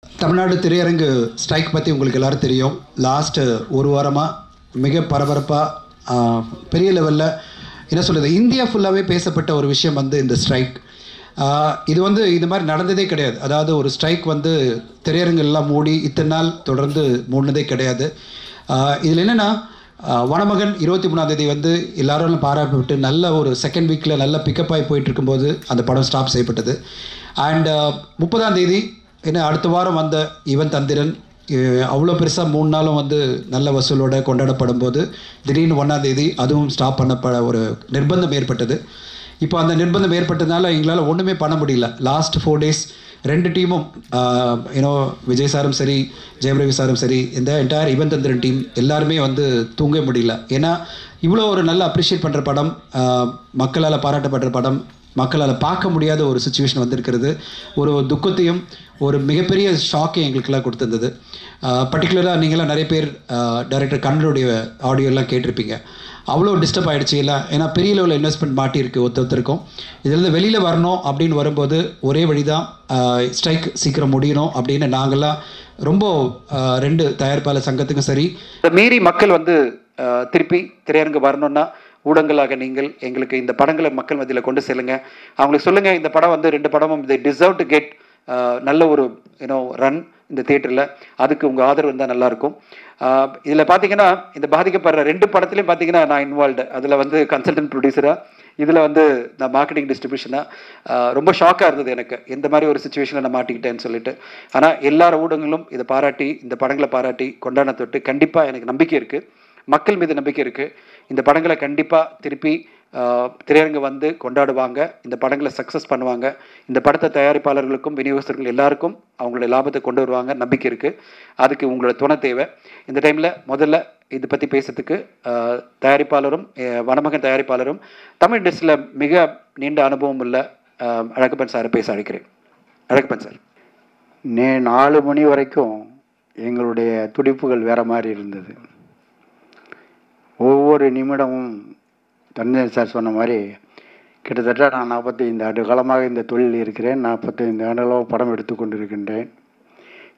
தமிழ்நாடு திரையரங்கு ஸ்ட்ரைக் பற்றி உங்களுக்கு எல்லோரும் தெரியும். லாஸ்ட்டு ஒரு வாரமாக மிக பரபரப்பாக பெரிய லெவலில் என்ன சொல்கிறது, இந்தியா ஃபுல்லாகவே பேசப்பட்ட ஒரு விஷயம் வந்து இந்த ஸ்ட்ரைக். இது வந்து இது மாதிரி நடந்ததே கிடையாது. அதாவது ஒரு ஸ்ட்ரைக் வந்து திரையரங்கெல்லாம் மூடி இத்தனை நாள் தொடர்ந்து மூடினதே கிடையாது. இதில் என்னென்னா, வனமகன் 23ஆம் தேதி வந்து எல்லாரும் பாராட்டப்பட்டு நல்ல ஒரு செகண்ட் வீக்கில் நல்ல பிக்கப் ஆகி போயிட்டு இருக்கும்போது அந்த படம் ஸ்டாப் செய்யப்பட்டது. அண்ட் 30ஆம் தேதி ஏன்னா அடுத்த வாரம் வந்த இவன் தந்திரன் அவ்வளோ பெருசாக 3 நாளும் வந்து நல்ல வசூலோட கொண்டாடப்படும் போது திடீர்னு 1ஆம் தேதி அதுவும் ஸ்டாப் பண்ணப்பட ஒரு நிர்பந்தம் ஏற்பட்டது. இப்போ அந்த நிர்பந்தம் ஏற்பட்டதுனால எங்களால் ஒன்றுமே பண்ண முடியல. லாஸ்ட் 4 days 2 டீமும் விஜய் சாரும் சரி, ஜெயம் ரவி சாரும் சரி, இந்த என்டையர் இவன் தந்திரன் டீம் எல்லாருமே வந்து தூங்க முடியல. ஏன்னா இவ்வளோ ஒரு நல்ல அப்ரிஷியேட் பண்ணுற படம், மக்களால் பாராட்டப்படுற படம், மக்களால் பார்க்க முடியாத ஒரு சுச்சுவேஷன் வந்திருக்கிறது. ஒரு துக்கத்தையும் ஒரு மிகப்பெரிய ஷாக்கையும் எங்களுக்கெல்லாம் கொடுத்துருந்தது. பர்டிகுலராக நீங்களாம் நிறைய பேர் டைரக்டர் கண்ணனுடைய ஆடியோலாம் கேட்டிருப்பீங்க. அவ்வளோ டிஸ்டர்ப் ஆகிடுச்சு எல்லாம். ஏன்னா பெரிய லெவலில் இன்வெஸ்ட்மெண்ட் மாட்டியிருக்கு ஒருத்தருக்கும். இதிலேருந்து வெளியில் வரணும் அப்படின்னு வரும்போது ஒரே வழி தான், ஸ்ட்ரைக் சீக்கிரம் முடியணும் அப்படின்னு நாங்கள்லாம் ரொம்ப 2 தயாரிப்பாளர் சங்கத்துக்கும் சரி மீறி மக்கள் வந்து திருப்பி திரையரங்கு வரணுன்னா ஊடகங்களாக நீங்கள் எங்களுக்கு இந்த படங்களை மக்கள் மத்தியில் கொண்டு செல்லுங்க. அவங்களுக்கு சொல்லுங்கள், இந்த படம் வந்து 2 படமும் இதை டிசர்வ் டு கெட் நல்ல ஒரு ரன் இந்த தியேட்டரில். அதுக்கு உங்கள் ஆதரவு இருந்தால் நல்லாயிருக்கும். இதில் பார்த்தீங்கன்னா இந்த பாதிக்கப்படுற 2 படத்துலையும் பார்த்தீங்கன்னா நான் இன்வால்வ்டு. அதில் வந்து கன்சல்டன்ட் ப்ரொடியூசராக, இதில் வந்து நான் மார்க்கெட்டிங் டிஸ்ட்ரிபியூஷனாக. ரொம்ப ஷாக்காக இருந்தது எனக்கு, எந்த மாதிரி ஒரு சுச்சுவேஷனில் நான் மாட்டிக்கிட்டேன்னு சொல்லிட்டு. ஆனால் எல்லார ஊடகங்களும் இதை பாராட்டி, இந்த படங்களை பாராட்டி கொண்டாட தொட்டு கண்டிப்பாக எனக்கு நம்பிக்கை இருக்குது, மக்கள் மீது நம்பிக்கை இருக்குது. இந்த படங்களை கண்டிப்பாக திருப்பி திரையரங்கு வந்து கொண்டாடுவாங்க, இந்த படங்களை சக்ஸஸ் பண்ணுவாங்க. இந்த படத்தை தயாரிப்பாளர்களுக்கும் விநியோகஸ்தர்கள் எல்லாருக்கும் அவங்களுடைய லாபத்தை கொண்டு வருவாங்க, நம்பிக்கை இருக்குது. அதுக்கு உங்களோட துணை தேவை. இந்த டைமில் முதல்ல இதை பற்றி பேசுறதுக்கு தயாரிப்பாளரும் வனமகன் தயாரிப்பாளரும் தமிழ் இண்டஸ்ட்ரியில் மிக நீண்ட அனுபவம் உள்ள அழகப்பன் சாரை பேச அழைக்கிறேன். அழகப்பன் சார். 4 மணி வரைக்கும் எங்களுடைய துடிப்புகள் வேறு மாதிரி இருந்தது. ஒவ்வொரு நிமிடமும் தந்தையன் சார் சொன்ன மாதிரி கிட்டத்தட்ட நான் 45 ஆண்டு காலமாக இந்த தொழில் இருக்கிறேன். 45 ஆண்டுகளாக படம் எடுத்து கொண்டு இருக்கின்றேன்.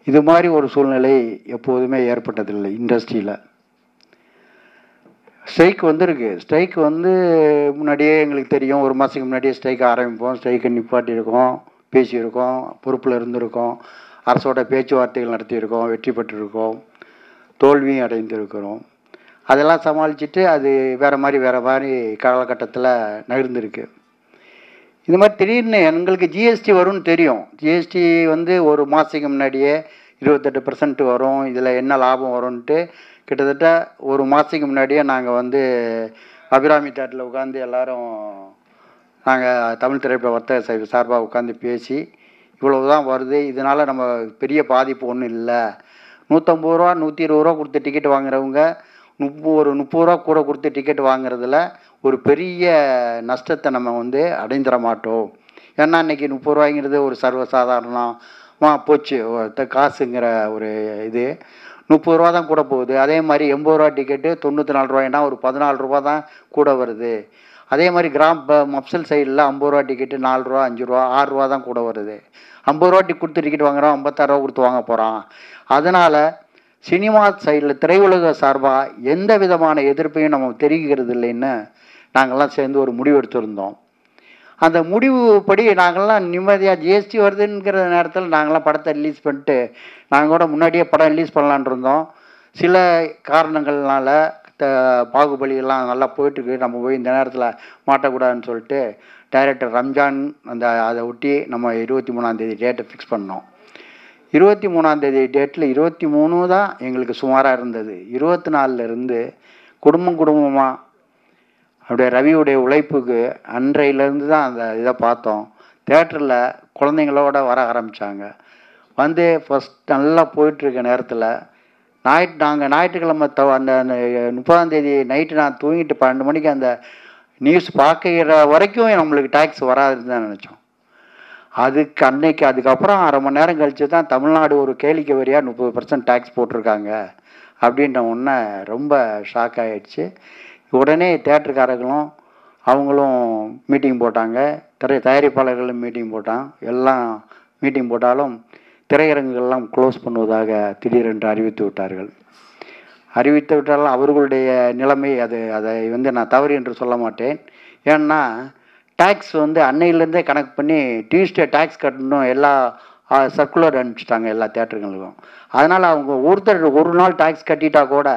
இது மாதிரி ஒரு சூழ்நிலை எப்போதுமே ஏற்பட்டதில்லை இண்டஸ்ட்ரியில். ஸ்ட்ரைக் வந்திருக்கு. ஸ்ட்ரைக் வந்து முன்னாடியே எங்களுக்கு தெரியும். 1 மாதத்துக்கு முன்னாடியே ஸ்ட்ரைக் ஆரம்பிப்போம், ஸ்ட்ரைக்கை நிப்பாட்டியிருக்கோம், பேசியிருக்கோம், பொறுப்பில் இருந்திருக்கோம், அரசோட பேச்சுவார்த்தைகள் நடத்தியிருக்கோம், வெற்றி பெற்றிருக்கோம், தோல்வியும் அடைந்திருக்கிறோம். அதெல்லாம் சமாளிச்சுட்டு அது வேறு மாதிரி காலகட்டத்தில் நகர்ந்துருக்கு. இந்த மாதிரி திடீர்னு எங்களுக்கு ஜிஎஸ்டி வரும்னு தெரியும். ஜிஎஸ்டி வந்து 1 மாதத்துக்கு முன்னாடியே 28% வரும், இதில் என்ன லாபம் வரும்ன்ட்டு கிட்டத்தட்ட 1 மாதத்துக்கு முன்னாடியே நாங்கள் வந்து அபிராமி தேட்டரில் உட்காந்து எல்லோரும் நாங்கள் தமிழ் திரைப்பட வர்த்தக சார்பாக உட்காந்து பேசி இவ்வளவு தான் வருது, இதனால் நம்ம பெரிய பாதிப்பு ஒன்றும் இல்லை, 150 ரூபா 120 ரூபா கொடுத்து டிக்கெட் வாங்குறவங்க ஒரு 30 ரூபா கூட கொடுத்து டிக்கெட் வாங்குறதுல ஒரு பெரிய நஷ்டத்தை நம்ம வந்து அடைந்துட மாட்டோம். ஏன்னா இன்றைக்கி 30 ரூபாய்ங்கிறது ஒரு சர்வசாதாரணமாக போச்சு காசுங்கிற ஒரு இது. 30 ரூபா தான் கூட போகுது. அதே மாதிரி 80 ரூபா டிக்கெட்டு 94 ரூபாய்னா ஒரு 14 ரூபா தான் கூட வருது. அதே மாதிரி மப்சல் சைடில் 50 ரூபா டிக்கெட்டு 4 ரூபா 5 ரூபா 6 ரூபா தான் கூட வருது. 50 ரூபா கொடுத்து டிக்கெட் வாங்குகிறோம், 56 ரூபா கொடுத்து வாங்க போகிறான். அதனால் சினிமா சைடில் திரையுலக சார்பாக எந்த விதமான எதிர்ப்பையும் நம்ம தெரிவிக்கிறது இல்லைன்னு நாங்கள்லாம் சேர்ந்து ஒரு முடிவு எடுத்திருந்தோம். அந்த முடிவு படி நாங்கள்லாம் நிம்மதியாக ஜிஎஸ்டி வருதுங்கிற நேரத்தில் நாங்களாம் படத்தை ரிலீஸ் பண்ணிட்டு நாங்கள் கூட முன்னாடியே படம் ரிலீஸ் பண்ணலான் இருந்தோம். சில காரணங்கள்னால பாகுபலியெல்லாம் நல்லா போயிட்டுருக்கு, நம்ம போய் இந்த நேரத்தில் மாட்டக்கூடாதுன்னு சொல்லிட்டு டைரக்டர் ரம்ஜான் அதை ஒட்டி நம்ம 23ஆம் தேதி டேட்டை ஃபிக்ஸ் பண்ணோம். 23ஆம் தேதி டேட்டில் 23 தான் எங்களுக்கு சுமாராக இருந்தது. 24லேருந்து குடும்பமாக அப்படியே ரவியுடைய உழைப்புக்கு அன்றையிலேருந்து தான் அந்த இதை பார்த்தோம். தேட்டரில் குழந்தைங்களோட வர ஆரம்பித்தாங்க. வந்து ஃபஸ்ட் நல்லா போயிட்டுருக்க நேரத்தில் நாங்கள் ஞாயிற்றுக்கிழமை அந்த 30ஆம் தேதி நைட்டு நான் தூங்கிட்டு 12 மணிக்கு அந்த நியூஸ் பார்க்குற வரைக்கும் நம்மளுக்கு டேக்ஸ் வராதுன்னு தான் நினச்சோம். அதுக்கப்புறம் 1/2 மணி நேரம் கழித்து தான் தமிழ்நாடு ஒரு கேளிக்கை வரியாக 30% டேக்ஸ் போட்டிருக்காங்க அப்படின்ற ஒன்று ரொம்ப ஷாக் ஆகிடுச்சு. உடனே தேட்டருக்காரர்களும் அவங்களும் மீட்டிங் போட்டாங்க, தயாரிப்பாளர்களும் மீட்டிங் போட்டாங்க. எல்லாம் மீட்டிங் போட்டாலும் திரையரங்குகள்லாம் க்ளோஸ் பண்ணுவதாக திடீரென்று அறிவித்து விட்டார்கள். அறிவித்து விட்டாலும் அவர்களுடைய நிலைமை அதை நான் தவறு என்று சொல்ல மாட்டேன். ஏன்னா டேக்ஸ் அன்னையிலேருந்தே கணக்கு பண்ணி டியூஸ்டே டேக்ஸ் கட்டணும் எல்லா சர்க்குலர் அனுப்பிச்சிட்டாங்க எல்லா தேட்டருங்களுக்கும். அதனால் அவங்க ஒருத்தர் ஒரு நாள் டேக்ஸ் கட்டிட்டா கூட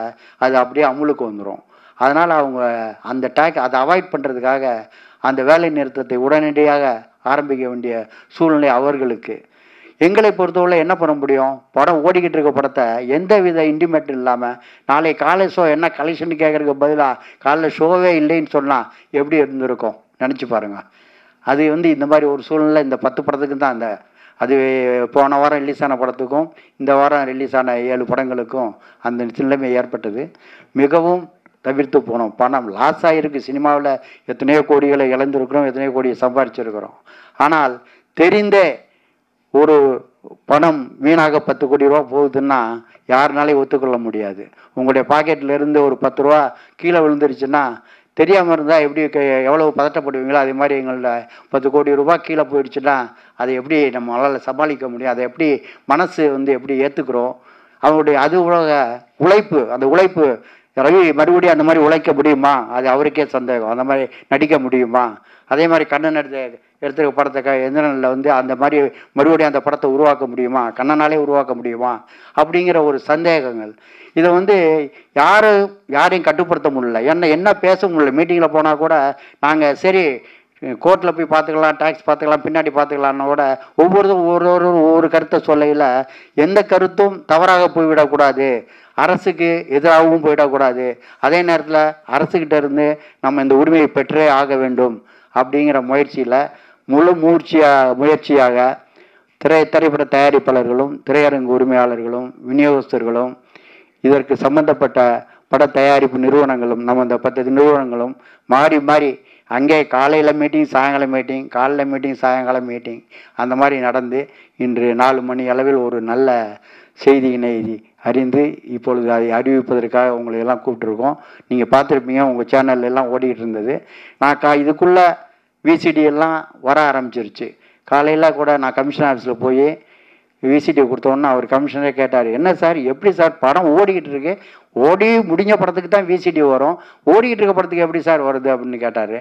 அது அப்படியே அமுலுக்கு வந்துடும். அதனால் அவங்க அந்த அதை அவாய்ட் பண்ணுறதுக்காக அந்த வேலை நிறுத்தத்தை உடனடியாக ஆரம்பிக்க வேண்டிய சூழ்நிலை அவர்களுக்கு. எங்களை பொறுத்தவரை என்ன பண்ண முடியும்? படம் ஓடிக்கிட்டு இருக்க படத்தை எந்த வித இன்டிமேட் இல்லாமல் நாளைக்கு காலை ஷோ என்ன கலெக்ஷன் கேட்குறதுக்கு பதிலாக காலைல ஷோவே இல்லைன்னு சொன்னால் எப்படி இருந்திருக்கும் நினச்சி பாருங்கள். அது இந்த மாதிரி ஒரு சூழ்நிலை இந்த 10 படத்துக்கு தான் அது போன வாரம் ரிலீஸ் ஆன படத்துக்கும் இந்த வாரம் ரிலீஸ் ஆன 7 படங்களுக்கும் அந்த நிலைமை ஏற்பட்டது. மிகவும் தவிர்த்து போனோம். பணம் லாஸ் ஆகிருக்கு. சினிமாவில் எத்தனையோ கோடிகளை இழந்திருக்கிறோம், எத்தனையோ கோடியை சம்பாரிச்சிருக்கிறோம். ஆனால் தெரிந்தே ஒரு பணம் வீணாக 10 கோடி ரூபா போகுதுன்னா யாருனாலையும் ஒத்துக்கொள்ள முடியாது. உங்களுடைய பாக்கெட்டில் இருந்து ஒரு 10 ரூபா கீழே விழுந்துருச்சுன்னா தெரியாமல் இருந்தால் எப்படி எவ்வளவு பதட்டப்படுவீங்களோ அதே மாதிரி எங்களோட 10 கோடி ரூபாய் கீழே போயிடுச்சுன்னா அதை எப்படி நம்மளால் சமாளிக்க முடியும்? அதை எப்படி மனசு எப்படி ஏற்றுக்கிறோம்? அவங்களுடைய அது உழைப்பு, அந்த உழைப்பு ரவி மறுபடியும் அந்த மாதிரி உழைக்க முடியுமா? அது அவருக்கே சந்தேகம். அந்த மாதிரி நடிக்க முடியுமா? அதே மாதிரி கண்ணன் எடுத்துக்க படத்தை எந்திரனில் அந்த மாதிரி மறுபடியும் அந்த படத்தை உருவாக்க முடியுமா? கண்ணனாலே உருவாக்க முடியுமா? அப்படிங்கிற ஒரு சந்தேகங்கள். இதை யாரையும் கட்டுப்படுத்த முடியல. என்ன பேச முடியல. மீட்டிங்கில் போனால் கூட நாங்கள் சரி கோர்ட்டில் போய் பார்த்துக்கலாம், டேக்ஸ் பார்த்துக்கலாம், பின்னாடி பார்த்துக்கலான்னு கூட ஒவ்வொரு கருத்தை சொல்லையில் எந்த கருத்தும் தவறாக போய்விடக்கூடாது, அரசுக்கு எதிராகவும் போயிடக்கூடாது, அதே நேரத்தில் அரசுக்கிட்ட இருந்து நம்ம இந்த உரிமையை பெற்றே ஆக வேண்டும் அப்படிங்கிற முயற்சியில் முழு முயற்சியாக திரைப்பட தயாரிப்பாளர்களும் திரையரங்கு உரிமையாளர்களும் விநியோகஸ்தர்களும் இதற்கு சம்பந்தப்பட்ட பட தயாரிப்பு நிறுவனங்களும் நம்ம இந்த 10 நிறுவனங்களும் மாறி மாறி அங்கே காலையில் மீட்டிங், சாயங்காலம் மீட்டிங், காலையில் மீட்டிங், சாயங்காலம் மீட்டிங், அந்த மாதிரி நடந்து இன்று 4 மணி அளவில் ஒரு நல்ல செய்தியினை அறிந்து இப்பொழுது அதை அறிவிப்பதற்காக உங்களை எல்லாம் கூப்பிட்டுருக்கோம். நீங்கள் பார்த்துருப்பீங்க, உங்கள் சேனல் எல்லாம் ஓடிக்கிட்டு இருந்தது. நான் இதுக்குள்ளே விசிடி எல்லாம் வர ஆரம்பிச்சிருச்சு. காலையில் கூட நான் கமிஷன் ஆஃபீஸில் போய் விசிடி கொடுத்தோன்னா அவர் கமிஷனரே கேட்டார், என்ன சார் எப்படி சார் படம் ஓடிக்கிட்டு இருக்கு, ஓடி முடிஞ்ச படத்துக்கு தான் விசிடி வரும், ஓடிக்கிட்டு இருக்க படத்துக்கு எப்படி சார் வருது அப்படின்னு கேட்டார்.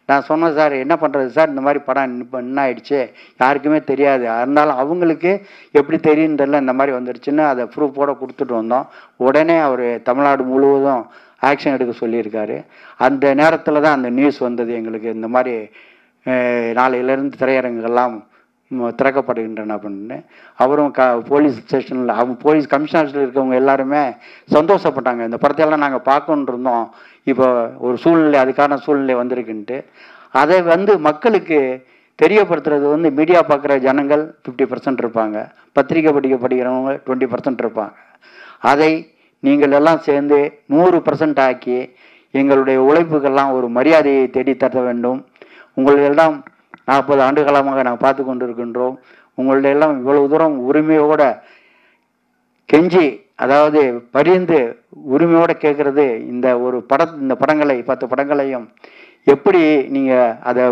நான் சொன்னேன், சார் என்ன பண்ணுறது சார், இந்த மாதிரி படம் இப்போ என்ன ஆயிடுச்சு யாருக்குமே தெரியாது, இருந்தாலும் அவங்களுக்கு எப்படி தெரியுன்னு தெரியல, இந்த மாதிரி வந்துடுச்சுன்னு அதை ப்ரூஃபோடு கொடுத்துட்டு வந்தோம். உடனே அவர் தமிழ்நாடு முழுவதும் ஆக்ஷன் எடுக்க சொல்லியிருக்காரு. அந்த நேரத்தில் தான் அந்த நியூஸ் வந்தது எங்களுக்கு, இந்த மாதிரி நாளையிலேருந்து திரையரங்குகள்லாம் திறக்கப்படுகின்றன அப்படின்னு. அவரும் போலீஸ் ஸ்டேஷனில் போலீஸ் கமிஷனர்ஸில் இருக்கவங்க எல்லாருமே சந்தோஷப்பட்டாங்க. இந்த படத்தையெல்லாம் நாங்கள் பார்க்கணுன்னு இருந்தோம், இப்போ ஒரு சூழ்நிலை, அதுக்கான சூழ்நிலை வந்திருக்குன்ட்டு. அதை மக்களுக்கு தெரியப்படுத்துறது மீடியா பார்க்குற ஜனங்கள் 50% இருப்பாங்க, பத்திரிக்கை படிக்கிறவங்க 20% இருப்பாங்க. அதை நீங்கள் எல்லாம் சேர்ந்து 100% ஆக்கி எங்களுடைய உழைப்புக்கெல்லாம் ஒரு மரியாதையை தேடித்தர வேண்டும். உங்களெல்லாம் 40 ஆண்டு காலமாக நாங்கள் பார்த்து கொண்டு இருக்கின்றோம். உங்களுடைய எல்லாம் இவ்வளவு தூரம் உரிமையோட கெஞ்சி, அதாவது பரிந்து உரிமையோடு கேட்குறது இந்த படங்களை 10 படங்களையும் எப்படி நீங்கள் அதை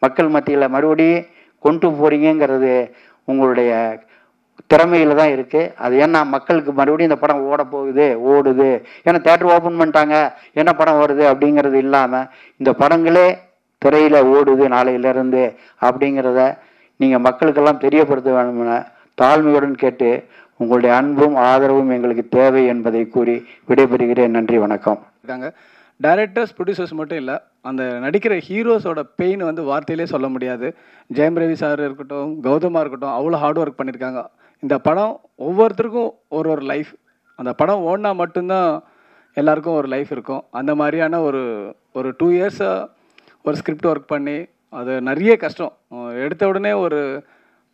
மக்கள் மத்தியில் மறுபடியும் கொண்டு போகிறீங்கிறது உங்களுடைய திறமையில் தான் இருக்குது. அது ஏன்னா மக்களுக்கு மறுபடியும் இந்த படம் ஓடுது, ஏன்னா தேட்டர் ஓப்பன் பண்ணிட்டாங்க, என்ன படம் வருது அப்படிங்கிறது இல்லாமல் இந்த படங்களே திரையில் ஓடுது நாளையிலேருந்து அப்படிங்கிறத நீங்கள் மக்களுக்கெல்லாம் தெரியப்படுத்த வேணும்னு தாழ்மையுடன் கேட்டு, உங்களுடைய அன்பும் ஆதரவும் எங்களுக்கு தேவை என்பதை கூறி விடைபெறுகிறேன். நன்றி, வணக்கம். இருக்காங்க டைரக்டர்ஸ், ப்ரொடியூசர்ஸ் மட்டும் இல்லை, அந்த நடிக்கிற ஹீரோஸோட பெயின் வார்த்தையிலே சொல்ல முடியாது. ஜெயம் ரவி சார் இருக்கட்டும், கௌதமாக இருக்கட்டும், அவ்வளோ ஹார்ட் ஒர்க் பண்ணியிருக்காங்க. இந்த படம் ஒவ்வொருத்தருக்கும் ஒரு லைஃப். அந்த படம் ஓடினா மட்டும்தான் எல்லாருக்கும் ஒரு லைஃப் இருக்கும். அந்த மாதிரியான ஒரு 2 இயர்ஸாக ஒரு ஸ்கிரிப்ட் ஒர்க் பண்ணி, அது நிறைய கஷ்டம். எடுத்த உடனே ஒரு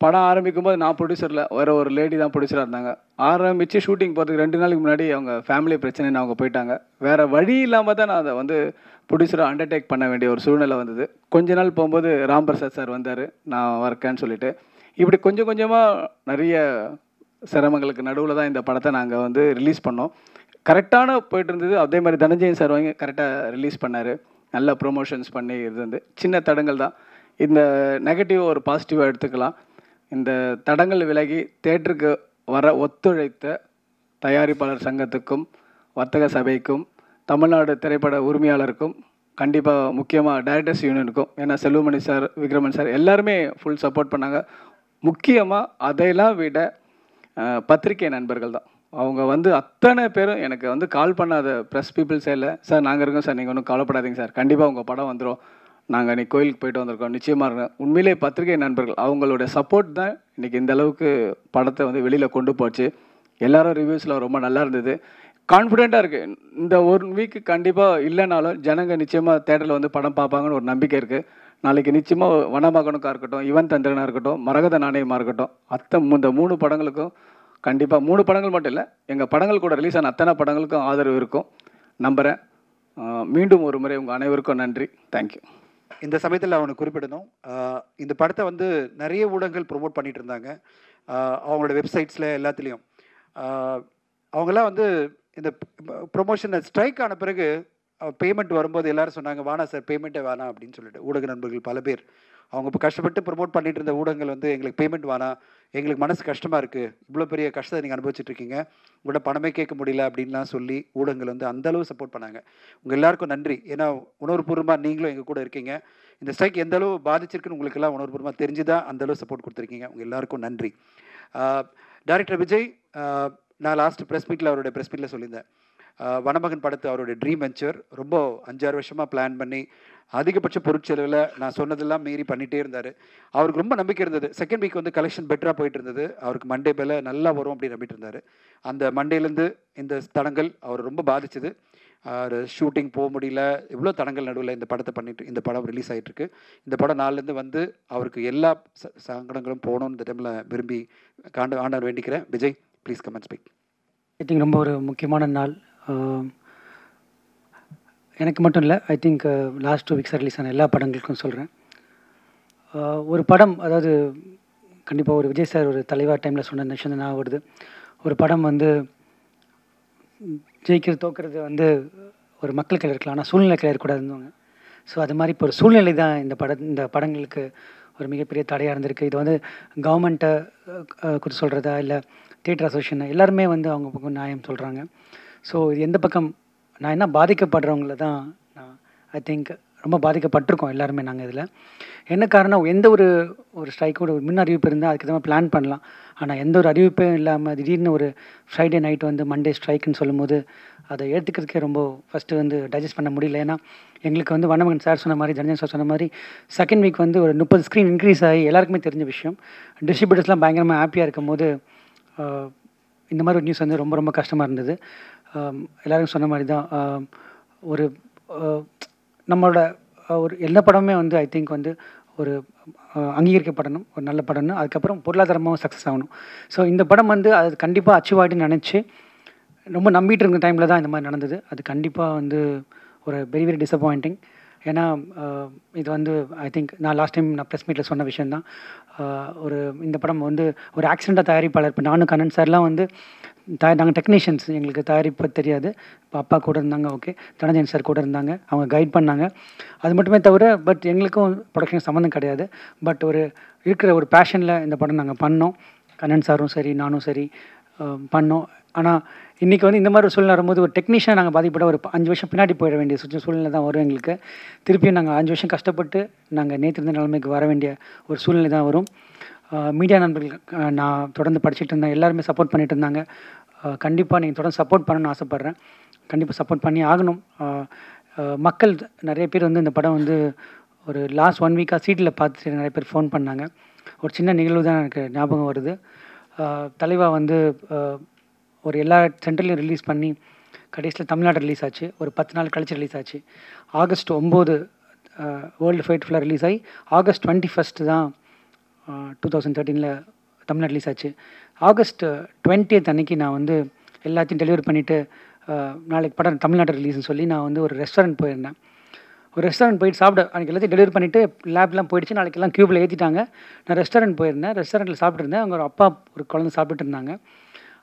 படம் ஆரம்பிக்கும் போது நான் ப்ரொடியூசரில் வேறு ஒரு லேடி தான் ப்ரொடியூசராக இருந்தாங்க. ஆரம்பித்து ஷூட்டிங் போகிறதுக்கு 2 நாளைக்கு முன்னாடி அவங்க ஃபேமிலி பிரச்சனைன்னு அவங்க போயிட்டாங்க. வேறு வழி இல்லாமல் தான் நான் அதை ப்ரொடியூசராக அண்டர்டேக் பண்ண வேண்டிய ஒரு சூழ்நிலை வந்தது. கொஞ்ச நாள் போகும்போது ராம்பிரசாத் சார் வந்தார், நான் வரக்கேன்னு சொல்லிட்டு. இப்படி கொஞ்சம் கொஞ்சமாக நிறைய சிரமங்களுக்கு நடுவில் தான் இந்த படத்தை நாங்கள் ரிலீஸ் பண்ணோம். கரெக்டான போயிட்டு இருந்தது. அதே மாதிரி தனஞ்சயன் சார் கரெக்டாக ரிலீஸ் பண்ணார். நல்ல ப்ரொமோஷன்ஸ் பண்ணி சின்ன தடங்கள் தான். இந்த நெகட்டிவ் ஒரு பாசிட்டிவாக எடுத்துக்கலாம். இந்த தடங்கள் விலகி தேட்டருக்கு வர ஒத்துழைத்த தயாரிப்பாளர் சங்கத்துக்கும் வர்த்தக சபைக்கும் தமிழ்நாடு திரைப்பட உரிமையாளருக்கும் கண்டிப்பாக முக்கியமாக டைரக்டர்ஸ் யூனியனுக்கும், ஏன்னா செல்வமணி சார், விக்ரமன் சார் எல்லாருமே ஃபுல் சப்போர்ட் பண்ணாங்க. முக்கியமாக அதையெல்லாம் விட பத்திரிகை நண்பர்கள் தான். அவங்க வந்து அத்தனை பேரும் எனக்கு வந்து கால் பண்ணாத ப்ரெஸ் பீப்புள்ஸே இல்லை. சார் நாங்கள் இருக்கோம் சார், நீங்கள் ஒன்றும் கவலைப்படாதீங்க சார், கண்டிப்பாக உங்கள் படம் வந்துடும், நாங்கள் இன்றைக்கி கோயிலுக்கு போயிட்டு வந்திருக்கோம், நிச்சயமாக இருக்கோம். உண்மையிலே பத்திரிகை நண்பர்கள் அவங்களுடைய சப்போர்ட் தான் இன்றைக்கி இந்த அளவுக்கு படத்தை வந்து வெளியில் கொண்டு போச்சு. எல்லாரும் ரிவ்யூஸில் ரொம்ப நல்லா இருந்தது. கான்ஃபிடெண்ட்டாக இருக்குது. இந்த 1 வீக்கு கண்டிப்பாக இல்லைனாலும் ஜனங்க நிச்சயமாக தேட்டரில் வந்து படம் பார்ப்பாங்கன்னு ஒரு நம்பிக்கை இருக்குது. நாளைக்கு நிச்சயமாக வனமகனுக்காக இருக்கட்டும், யுவன் தந்திரனாக இருக்கட்டும், மரகத நாணயமாக இருக்கட்டும், இந்த 3 படங்களுக்கும் கண்டிப்பாக 3 படங்கள் மட்டும் இல்லை, எங்கள் படங்கள் கூட ரிலீஸ் ஆன அத்தனை படங்களுக்கும் ஆதரவு இருக்கும் நம்புகிறேன். மீண்டும் ஒரு முறை உங்கள் அனைவருக்கும் நன்றி. தேங்க்யூ. இந்த சமயத்தில் அவனை குறிப்பிடணும், இந்த படத்தை வந்து நிறைய ஊடகங்கள் ப்ரொமோட் பண்ணிட்டு இருந்தாங்க. அவங்களோட வெப்சைட்ஸில் எல்லாத்துலேயும் அவங்களாம் வந்து இந்த ப்ரொமோஷன் ஸ்ட்ரைக் ஆன பிறகு பேமெண்ட் வரும்போது எல்லாரும் சொன்னாங்க, வானா சார் பேமெண்ட்டே வேணாம் அப்படின்னு சொல்லிட்டு. ஊடக நண்பர்கள் பல பேர் அவங்க இப்போ கஷ்டப்பட்டு ப்ரொமோட் பண்ணிட்டு இருந்த ஊடகங்கள் வந்து எங்களுக்கு பேமெண்ட் வேணாம், எங்களுக்கு மனசு கஷ்டமாக இருக்குது, இவ்வளோ பெரிய கஷ்டத்தை நீங்கள் அனுபவிச்சுட்டு இருக்கீங்க, உங்களோட பணமே கேட்க முடியல அப்படின்லாம் சொல்லி ஊடகங்கள் வந்து அந்தளவு சப்போர்ட் பண்ணாங்க. உங்கள் எல்லாருக்கும் நன்றி. ஏன்னா உணர்வுபூர்வமாக நீங்களும் எங்கள் கூட இருக்கீங்க. இந்த ஸ்ட்ரைக் எந்த அளவு பாதிச்சிருக்குன்னு உங்களுக்கு எல்லாம் உணர்வுபூர்வமாக தெரிஞ்சுதான் அந்தளவு சப்போர்ட் கொடுத்துருக்கீங்க. உங்கள் எல்லாருக்கும் நன்றி. டைரக்டர் விஜய், நான் லாஸ்ட் ப்ரெஸ் மீட்டில் அவருடைய ப்ரெஸ் மீட்டில் சொல்லியிருந்தேன், வனமகன் படத்தை அவருடைய ட்ரீம் வெஞ்சர் ரொம்ப 5-6 வருஷமாக பிளான் பண்ணி அதிகபட்ச பொருட்செலவில் நான் சொன்னதெல்லாம் மீறி பண்ணிகிட்டே இருந்தார். அவருக்கு ரொம்ப நம்பிக்கை இருந்தது. செகண்ட் வீக் வந்து கலெக்ஷன் பெட்டராக போயிட்டு இருந்தது. அவருக்கு மண்டே மேலே நல்லா வரும் அப்படின்னு நம்பிட்டு இருந்தார். அந்த மண்டேலேருந்து இந்த தடங்கள் அவர் ரொம்ப பாதிச்சது. ஷூட்டிங் போக முடியல, எவ்வளோ தடங்கள் நடுவில் இந்த படத்தை பண்ணிட்டு இந்த படம் ரிலீஸ் ஆகிட்டுருக்கு. இந்த படம் நாளிலேருந்து வந்து அவருக்கு எல்லா சங்கடங்களும் போகணும்னு இந்த டைமில் விரும்பி ஆண்டவர் வேண்டிக்கிறேன். Vijay please come and speak. I think ரொம்ப ஒரு முக்கியமான நாள். எனக்கு மட்டும் இல்லை, ஐ திங்க் லாஸ்ட் 2 வீக்ஸாக ரிலீஸ் ஆன எல்லா படங்களுக்கும் சொல்கிறேன். ஒரு படம், அதாவது கண்டிப்பாக ஒரு விஜய் சார் ஒரு தலைவா டைமில் சொன்ன விஷயம் தான் வருது. ஒரு படம் வந்து ஜெயிக்கிறது தோக்கிறது வந்து ஒரு மக்கள் கையில் இருக்கலாம், ஆனால் சூழ்நிலை கையில் இருக்கக்கூடாதுன்னு. ஸோ அது மாதிரி இப்போ ஒரு சூழ்நிலை தான் இந்த படங்களுக்கு ஒரு மிகப்பெரிய தடையாக இருந்திருக்கு. இது வந்து கவர்மெண்ட்டை குறித்து சொல்கிறதா இல்லை தியேட்டர் அசோசியேஷன் எல்லாருமே வந்து அவங்க பக்கம் நியாயம் சொல்கிறாங்க. ஸோ இது எந்த பக்கம் நான் என்ன பாதிக்கப்படுறவங்கள தான் நான் ஐ திங்க் ரொம்ப பாதிக்கப்பட்டிருக்கோம் எல்லாருமே நாங்கள். இதில் என்ன காரணம், எந்த ஒரு ஸ்ட்ரைக்கோட ஒரு முன் அறிவிப்பு இருந்தால் அதுக்கு தான் பிளான் பண்ணலாம். ஆனால் எந்த ஒரு அறிவிப்பும் இல்லாமல் திடீர்னு ஒரு ஃப்ரைடே நைட் வந்து மண்டே ஸ்ட்ரைக்குன்னு சொல்லும்போது அதை ஏற்றுக்கிறதுக்கே ரொம்ப ஃபஸ்ட்டு வந்து டைஜஸ்ட் பண்ண முடியல. ஏன்னா எங்களுக்கு வந்து வனமகன் சார் சொன்ன மாதிரி, ஜனஜன் சார் சொன்ன மாதிரி செகண்ட் வீக் வந்து ஒரு 30 ஸ்க்ரீன் இன்க்ரீஸ் ஆகி எல்லாருக்குமே தெரிஞ்ச விஷயம். டிஸ்ட்ரிபியூட்டர்ஸ்லாம் பயங்கரமாக ஹாப்பியாக இருக்கும் போது இந்த மாதிரி ஒரு நியூஸ் வந்து ரொம்ப ரொம்ப கஷ்டமாக இருந்தது. எல்லோரும் சொன்ன மாதிரி தான் ஒரு நம்மளோட ஒரு எல்லா படமே வந்து ஐ திங்க் வந்து ஒரு அங்கீகரிக்கப்படணும், ஒரு நல்ல படம்னு, அதுக்கப்புறம் பொருளாதாரமாகவும் சக்ஸஸ் ஆகணும். ஸோ இந்த படம் வந்து அது கண்டிப்பாக அச்சீவ் ஆகிட்டுன்னு நினச்சி ரொம்ப நம்பிட்டு இருக்க டைமில் தான் இந்த மாதிரி நடந்தது. அது கண்டிப்பாக வந்து ஒரு வெரி வெரி டிசப்பாயிண்டிங். ஏன்னா இது வந்து ஐ திங்க் நான் லாஸ்ட் டைம் நான் ப்ரெஸ் மீட்டில் சொன்ன விஷயந்தான். இந்த படம் வந்து ஒரு ஆக்சிடெண்ட்டாக தயாரிப்பாளர், இப்போ நானும் கண்ணன் சார்லாம் வந்து நாங்கள் டெக்னீஷியன்ஸ், எங்களுக்கு தயாரிப்பு தெரியாது. இப்போ அப்பா கூட இருந்தாங்க, ஓகே, தனஞ்சயன் சார் கூட இருந்தாங்க, அவங்க கைட் பண்ணாங்க. அது மட்டுமே தவிர பட் எங்களுக்கும் ப்ரொடக்ஷன் சம்மந்தம் கிடையாது. பட் ஒரு இருக்கிற ஒரு பேஷனில் இந்த படம் நாங்கள் பண்ணோம். கண்ணன் சாரும் சரி, நானும் சரி பண்ணோம். ஆனால் இன்றைக்கி வந்து இந்த மாதிரி ஒரு சூழ்நிலை வரும்போது ஒரு டெக்னீஷியன் நாங்கள் பாதிப்பட ஒரு 5 வருஷம் பின்னாடி போயிட வேண்டிய சூழ்நிலை தான் வரும் எங்களுக்கு. திருப்பியும் நாங்கள் 5 வருஷம் கஷ்டப்பட்டு நாங்கள் நேற்று இருந்த நிலைமைக்கு வர வேண்டிய ஒரு சூழ்நிலை தான் வரும். மீடியா நண்பர்கள் நான் தொடர்ந்து படிச்சுட்டு இருந்தேன், எல்லாருமே சப்போர்ட் பண்ணிட்டு இருந்தாங்க. கண்டிப்பாக நீங்கள் தொடர்ந்து சப்போர்ட் பண்ணணும்னு ஆசைப்பட்றேன். கண்டிப்பாக சப்போர்ட் பண்ணி ஆகணும். மக்கள் நிறைய பேர் வந்து இந்த படம் வந்து ஒரு லாஸ்ட் 1 வீக்காக சீட்டில் பார்த்துட்டு நிறைய பேர் ஃபோன் பண்ணாங்க. ஒரு சின்ன நிகழ்வு தான் எனக்கு ஞாபகம் வருது. தலைவா வந்து ஒரு எல்லா சென்டர்லையும் ரிலீஸ் பண்ணி கடைசியில் தமிழ்நாடு ரிலீஸ் ஆச்சு. ஒரு 10 நாள் கழிச்சு ரிலீஸ் ஆச்சு. ஆகஸ்ட் 9 வேர்ல்டு ஃபைட் ஃபுல்லாக ரிலீஸ் ஆகி ஆகஸ்ட் 21 தான் 2013 தமிழ்நாடு ரிலீஸ் ஆச்சு. ஆகஸ்ட் 20 அன்றைக்கி நான் வந்து எல்லாத்தையும் டெலிவரி பண்ணிவிட்டு நாளைக்கு படம் தமிழ்நாடு ரிலீஸ்னு சொல்லி நான் வந்து ஒரு ரெஸ்டாரண்ட் போயிருந்தேன். ஒரு ரெஸ்டாரண்ட் போயிட்டு சாப்பிட அன்றைக்கி எல்லாத்தையும் டெலிவரி பண்ணிவிட்டு லேப்லாம் போயிடுச்சு. நாளைக்கெல்லாம் க்யூப்பில் ஏற்றிட்டாங்க. நான் ரெஸ்டாரண்ட் போயிருந்தேன். ரெஸ்டாரண்ட்டில் சாப்பிட்ருந்தேன். அவங்க ஒரு அப்பா ஒரு குழந்தை சாப்பிட்டு இருந்தாங்க.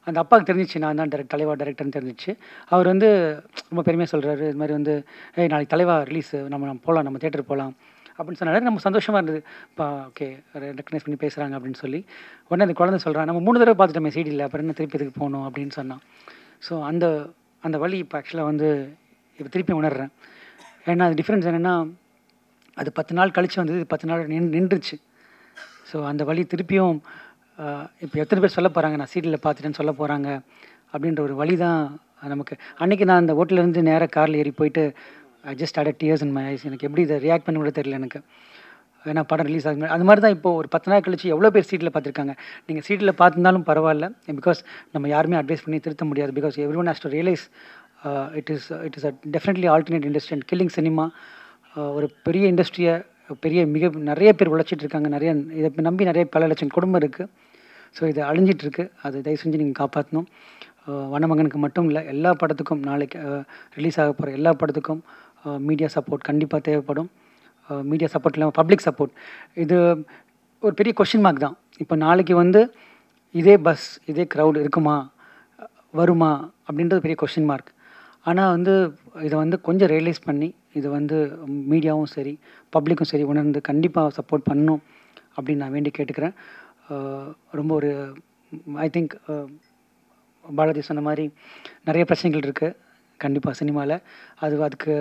அந்த அப்பாவுக்கு தெரிஞ்சிச்சு நான் தான் தலைவா டைரக்டர்னு தெரிஞ்சிச்சு. அவர் வந்து ரொம்ப பெருமையாக சொல்கிறாரு, இது மாதிரி வந்து நாளைக்கு தலைவா ரிலீஸு, நம்ம போகலாம், நம்ம தேட்டருக்கு போகலாம் அப்படின்னு சொன்னாலே நம்ம சந்தோஷமாக இருந்தது. இப்போ ஓகே ரெக்கக்னைஸ் பண்ணி பேசுகிறாங்க அப்படின்னு சொல்லி உடனே அந்த குழந்தை சொல்கிறான், நம்ம 3 தடவை பார்த்துட்டோமே சிடியில், அப்புறம் என்ன திருப்பி இதுக்கு போகணும் அப்படின்னு சொன்னான். ஸோ அந்த வழி இப்போ ஆக்சுவலாக வந்து இப்போ திருப்பி உணர்றேன். ஏன்னா அது டிஃப்ரென்ஸ் என்னென்னா, அது 10 நாள் கழித்து வந்தது, இது 10 நாள் நின்றுச்சு. ஸோ அந்த வழி திருப்பியும் இப்போ எத்தனை பேர் சொல்ல போகிறாங்க நான் சீடியில் பார்த்துட்டேன்னு சொல்ல போகிறாங்க அப்படின்ற ஒரு வழி தான் நமக்கு. அன்றைக்கி நான் அந்த ஹோட்டலேருந்து நேராக காரில் ஏறி போயிட்டு I just had tears in my eyes. எனக்கு எப்படி இதை ரியாக்ட் பண்ண கூட தெரியல எனக்கு. ஏன்னா படம் ரிலீஸ் ஆகுது அது மாதிரி தான் இப்போது ஒரு 10 நாள் கழிச்சு எவ்வளோ பேர் சீட்டில் பார்த்துருக்காங்க. நீங்கள் சீட்டில் பார்த்துருந்தாலும் பரவாயில்ல, பிகாஸ் நம்ம யாருமே அட்வைஸ் பண்ணி திருத்த முடியாது. Because every one has to realise it is a definitely alternate industry and killing cinema. ஒரு பெரிய இண்டஸ்ட்ரியை நிறைய பேர் உழைச்சிட்டு இருக்காங்க. இதை நம்பி பல லட்சம் குடும்பம் இருக்குது. ஸோ இது அழிஞ்சிட்ருக்கு. அது தயவு செஞ்சு நீங்கள் காப்பாற்றணும். வனமகனுக்கு மட்டும் இல்லை, எல்லா படத்துக்கும் நாளைக்கு ரிலீஸ் ஆக போகிற எல்லா படத்துக்கும் மீடியா சப்போர்ட் கண்டிப்பாக தேவைப்படும். மீடியா சப்போர்ட் இல்லாமல் பப்ளிக் சப்போர்ட் இது ஒரு பெரிய கொஷின் மார்க் தான். இப்போ நாளைக்கு வந்து இதே பஸ் இதே க்ரௌடு இருக்குமா வருமா அப்படின்றது பெரிய கொஷின் மார்க். ஆனால் வந்து இதை வந்து கொஞ்சம் ரியலைஸ் பண்ணி இது வந்து மீடியாவும் சரி பப்ளிக்கும் சரி உணர்ந்து கண்டிப்பாக சப்போர்ட் பண்ணணும் அப்படின்னு நான் வேண்டி கேட்டுக்கிறேன். ரொம்ப ஒரு ஐ திங்க் பாலாஜி சொன்ன மாதிரி நிறைய பிரச்சனைகள் இருக்குது கண்டிப்பாக சினிமாவில். அதுக்கு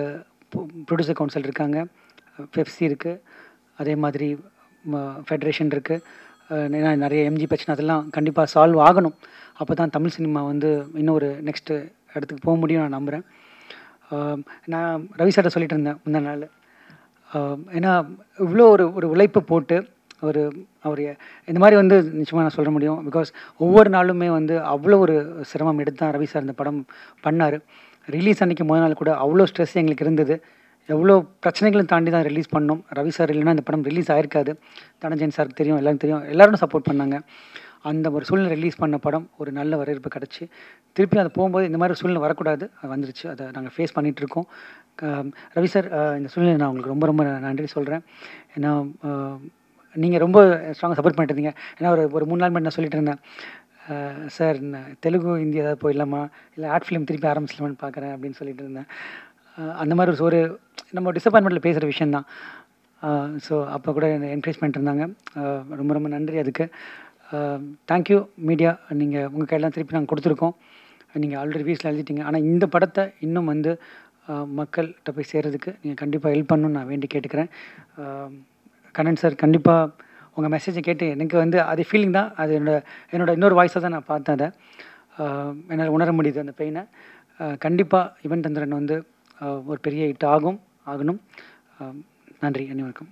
ப்ரொடியூசர் கவுன்சில் இருக்காங்க, பெப்சி இருக்குது, அதே மாதிரி ஃபெடரேஷன் இருக்குது, நிறைய எம்ஜி பிரச்சனை அதெல்லாம் கண்டிப்பாக சால்வ் ஆகணும். அப்போ தான் தமிழ் சினிமா வந்து இன்னொரு நெக்ஸ்ட்டு இடத்துக்கு போக முடியும் நான் நம்புகிறேன். நான் ரவி சார்ட்ட சொல்லிட்டு இருந்தேன் முந்தா நாள். ஏன்னா இவ்வளோ ஒரு உழைப்பு போட்டு அவர் இந்த மாதிரி வந்து நிச்சயமாக நான் சொல்ல முடியும். பிகாஸ் ஒவ்வொரு நாளுமே வந்து அவ்வளோ ஒரு சிரமம் எடுத்து தான் ரவி சார் இந்த படம் பண்ணார். ரிலீஸ் அன்றைக்கி முதல் நாள் கூட அவ்வளோ ஸ்ட்ரெஸ் எங்களுக்கு இருந்தது. எவ்வளோ பிரச்சனைகளும் தாண்டி தான் ரிலீஸ் பண்ணோம். ரவி சார் இல்லைன்னா இந்த படம் ரிலீஸ் ஆகிருக்காது. தனஞ்சயன் சாருக்கு தெரியும், எல்லாரும் தெரியும், எல்லோரும் சப்போர்ட் பண்ணாங்க. அந்த ஒரு சூழ்நிலை ரிலீஸ் பண்ண படம் ஒரு நல்ல வரவேற்பு கிடச்சி திருப்பி அது போகும்போது இந்த மாதிரி சூழ்நிலை வரக்கூடாது, அது வந்துருச்சு. அதை நாங்கள் ஃபேஸ் பண்ணிகிட்ருக்கோம். ரவி சார் இந்த சூழ்நிலை நான் உங்களுக்கு ரொம்ப ரொம்ப நன்றி சொல்கிறேன். ஏன்னா நீங்கள் ரொம்ப ஸ்ட்ராங்காக சப்போர்ட் பண்ணிட்டு இருந்தீங்க. ஏன்னா ஒரு 3 நாள் மட்டும் நான் சொல்லிட்டு இருந்தேன், சார் தெலுங்கு ஹிந்தி ஏதாவது போயிடலாமா, இல்லை ஆர்ட் ஃபிலிம் திருப்பி ஆரம்பிச்சிடலாமான்னு பார்க்குறேன் அப்படின்னு சொல்லிட்டு இருந்தேன். அந்த மாதிரி ஒரு நம்ம டிசப்பாயின்மெண்ட்டில் பேசுகிற விஷயந்தான். ஸோ அப்போ கூட என்கரேஜ் பண்ணிட்டு இருந்தாங்க. ரொம்ப ரொம்ப நன்றி அதுக்கு. Thank you media. நீங்கள் உங்கள் கையெல்லாம் திருப்பி நாங்கள் கொடுத்துருக்கோம். நீங்கள் ஆல்ரெடி ரிவ்யூஸில் எழுதிட்டீங்க. ஆனால் இந்த படத்தை இன்னும் வந்து மக்கள்கிட்ட போய் சேர்கிறதுக்கு நீங்கள் கண்டிப்பாக ஹெல்ப் பண்ணணும்னு நான் வேண்டி கேட்டுக்கிறேன். கண்ணன் சார் கண்டிப்பாக உங்கள் மெசேஜை கேட்டு எனக்கு வந்து அது ஃபீலிங் தான். அது என்னோட இன்னொரு வாய்ஸாக தான் நான் பார்த்தேன். அதை என்னால் உணர முடியுது அந்த பெயினை. கண்டிப்பாக யுவன் தந்திரன் வந்து ஒரு பெரிய ஹிட் ஆகணும். நன்றி, அனைவருக்கும்.